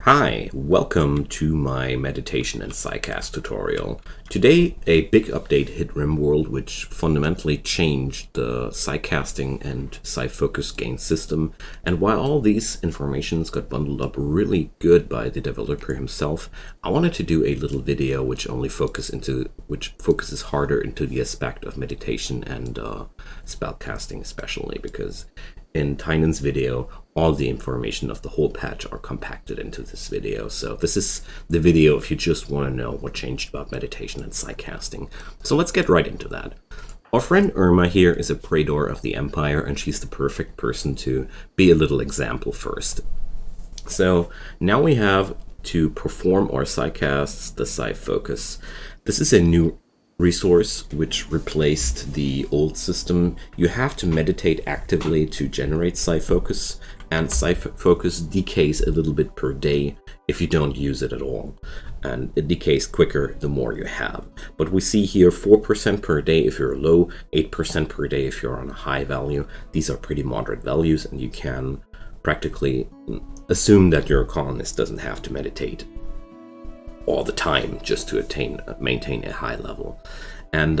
Hi, welcome to my meditation and Psycast tutorial. Today, a big update hit Rimworld, which fundamentally changed the Psycasting and Psyfocus gain system. And while all these informations got bundled up really good by the developer himself, I wanted to do a little video which focuses harder into the aspect of meditation and spellcasting, especially because in Tynan's video, all the information of the whole patch are compacted into this video. So this is the video if you just want to know what changed about meditation and psycasting. So let's get right into that. Our friend Irma here is a Praetor of the Empire, and she's the perfect person to be a little example first. So now we have to perform our psycasts, the Psyfocus. This is a new resource which replaced the old system. You have to meditate actively to generate Psyfocus, and Psyfocus decays a little bit per day if you don't use it at all. And it decays quicker the more you have. But we see here 4% per day if you're low, 8% per day if you're on a high value. These are pretty moderate values, and you can practically assume that your colonist doesn't have to meditate all the time just to maintain a high level. And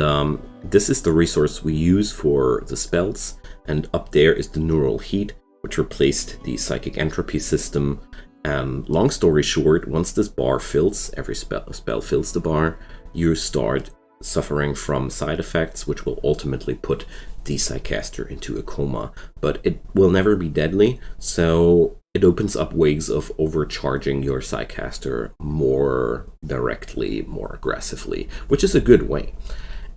this is the resource we use for the spells, and up there is the neural heat, which replaced the psychic entropy system. And long story short, once this bar fills, every spell fills the bar, you start suffering from side effects, which will ultimately put the Psycaster into a coma. But it will never be deadly, so it opens up ways of overcharging your Psycaster more directly, more aggressively, which is a good way.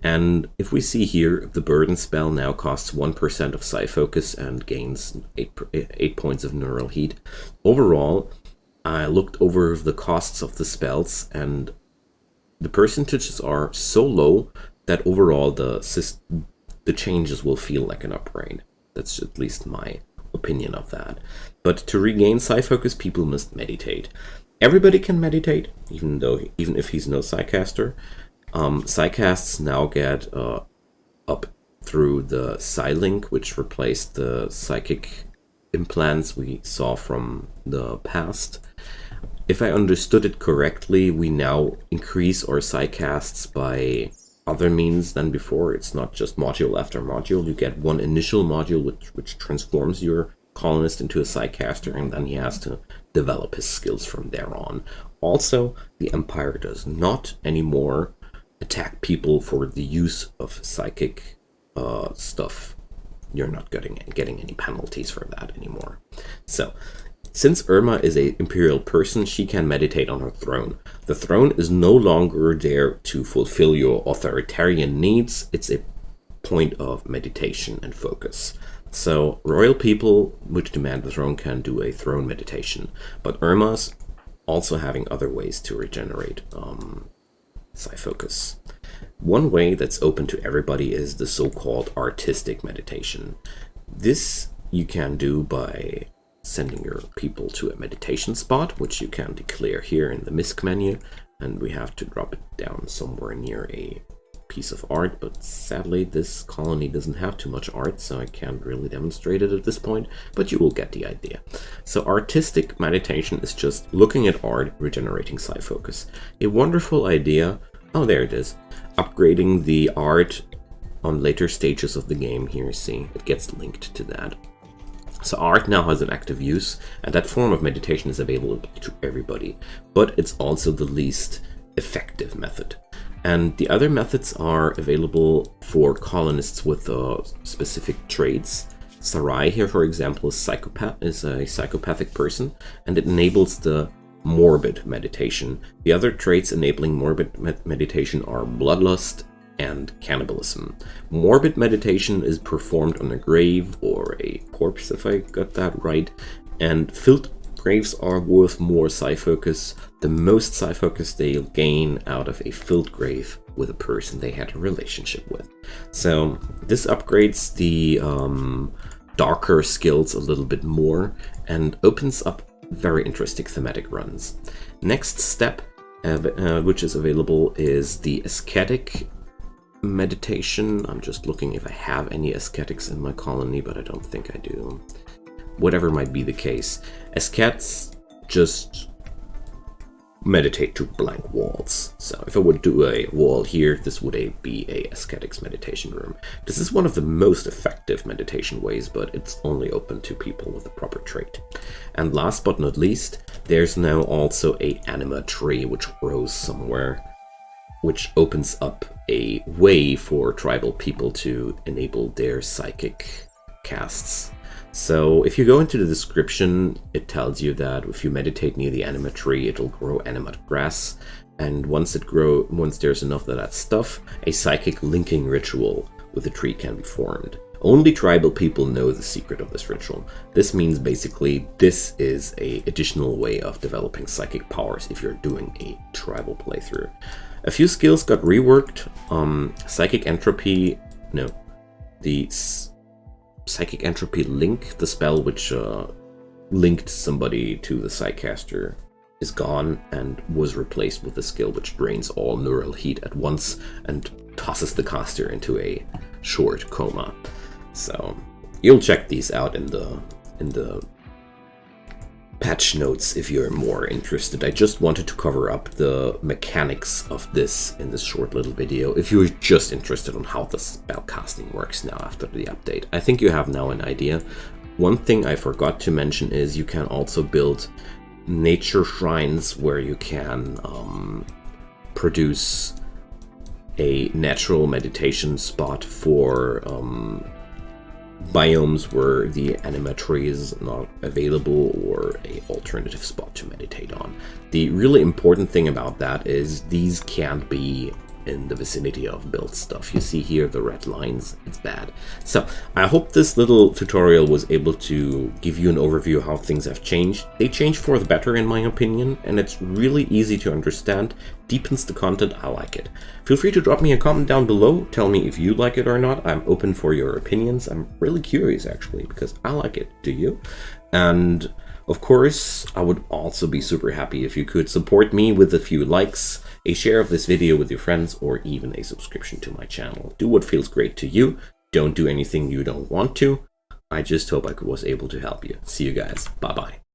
And if we see here, the burden spell now costs 1% of Psyfocus and gains 8 points of neural heat. Overall, I looked over the costs of the spells, and the percentages are so low that overall the changes will feel like an upgrade. That's at least my opinion of that. But to regain Psyfocus, people must meditate. Everybody can meditate, even if he's no Psycaster. Psycasts now get up through the Psylink, which replaced the psychic implants we saw from the past. If I understood it correctly, we now increase our Psycasts by other means than before. It's not just module after module. You get one initial module which transforms your colonist into a Psycaster, and then he has to develop his skills from there on. Also, the Empire does not anymore attack people for the use of psychic stuff. You're not getting any penalties for that anymore. So, since Irma is an imperial person, she can meditate on her throne. The throne is no longer there to fulfill your authoritarian needs. It's a point of meditation and focus. So royal people which demand the throne can do a throne meditation, but Irma's also having other ways to regenerate Psyfocus. One way that's open to everybody is the so-called artistic meditation. This you can do by sending your people to a meditation spot, which you can declare here in the misc menu, and we have to drop it down somewhere near a piece of art, but sadly this colony doesn't have too much art, so I can't really demonstrate it at this point, but you will get the idea. So artistic meditation is just looking at art, regenerating Psyfocus. A wonderful idea. Oh, there it is. Upgrading the art on later stages of the game. Here, see, it gets linked to that. So art now has an active use, and that form of meditation is available to everybody, but it's also the least effective method. And the other methods are available for colonists with specific traits. Sarai here, for example, is a psychopathic person, and it enables the Morbid Meditation. The other traits enabling Morbid Meditation are bloodlust and cannibalism. Morbid Meditation is performed on a grave or a corpse, if I got that right, and filled graves are worth more Psyfocus. The most Psyfocus they'll gain out of a filled grave with a person they had a relationship with. So this upgrades the darker skills a little bit more and opens up very interesting thematic runs. Next step, which is available, is the ascetic meditation. I'm just looking if I have any ascetics in my colony, but I don't think I do. Whatever might be the case, ascets just meditate to blank walls. So if I would do a wall here, this would be a aesthetics meditation room. This is one of the most effective meditation ways, but it's only open to people with the proper trait. And last but not least, there's now also a Anima Tree which grows somewhere, which opens up a way for tribal people to enable their psychic casts. So if you go into the description, it tells you that if you meditate near the Anima Tree, it'll grow animate grass, and once there's enough of that stuff, a psychic linking ritual with the tree can be formed. Only tribal people know the secret of this ritual. This means basically this is an additional way of developing psychic powers if you're doing a tribal playthrough. A few skills got reworked. Psychic Entropy Link, the spell which linked somebody to the Psycaster, is gone and was replaced with a skill which drains all neural heat at once and tosses the caster into a short coma. So you'll check these out in the patch notes if you're more interested. I just wanted to cover up the mechanics of this in this short little video. If you're just interested on how the spell casting works now after the update, I think you have now an idea. One thing I forgot to mention is you can also build nature shrines where you can produce a natural meditation spot for biomes where the Anima Tree is not available, or a alternative spot to meditate on. The really important thing about that is these can't be in the vicinity of built stuff. You see here the red lines, it's bad. So I hope this little tutorial was able to give you an overview of how things have changed. They changed for the better in my opinion, and it's really easy to understand, deepens the content. I like it. Feel free to drop me a comment down below, tell me if you like it or not. I'm open for your opinions. I'm really curious actually, because I like it. Do you? And of course, I would also be super happy if you could support me with a few likes, a share of this video with your friends, or even a subscription to my channel. Do what feels great to you. Don't do anything you don't want to. I just hope I was able to help you. See you guys. Bye-bye.